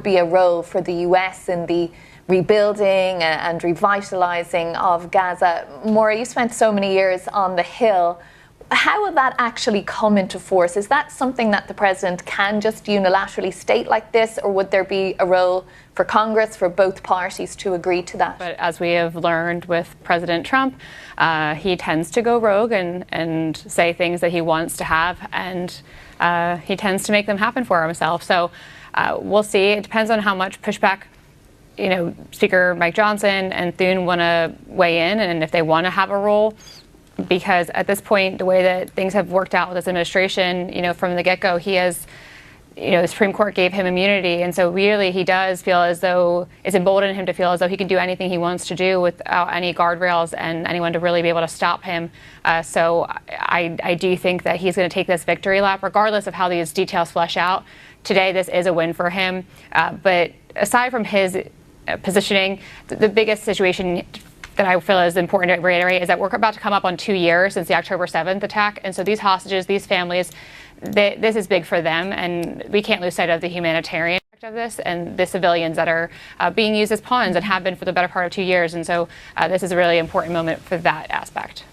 would be a role for the US in the rebuilding and revitalising of Gaza. Maura, you spent so many years on the Hill. How will that actually come into force? Is that something that the President can just unilaterally state like this, or would there be a role for Congress, for both parties to agree to that? But as we have learned with President Trump, he tends to go rogue and say things that he wants to have, and he tends to make them happen for himself. So we'll see. It depends on how much pushback Speaker Mike Johnson and Thune want to weigh in, and if they want to have a role. Because at this point, the way that things have worked out with this administration, from the get-go, he has, the Supreme Court gave him immunity. And so really he does feel as though it's emboldened him to feel as though he can do anything he wants to do without any guardrails and anyone to really be able to stop him. So I do think that he's going to take this victory lap, regardless of how these details flesh out. Today, this is a win for him. But aside from his positioning, the biggest situation that I feel is important to reiterate is that we're about to come up on 2 years since the October 7th attack. And so these hostages, these families, this is big for them. And we can't lose sight of the humanitarian aspect of this and the civilians that are being used as pawns and have been for the better part of 2 years. And so this is a really important moment for that aspect.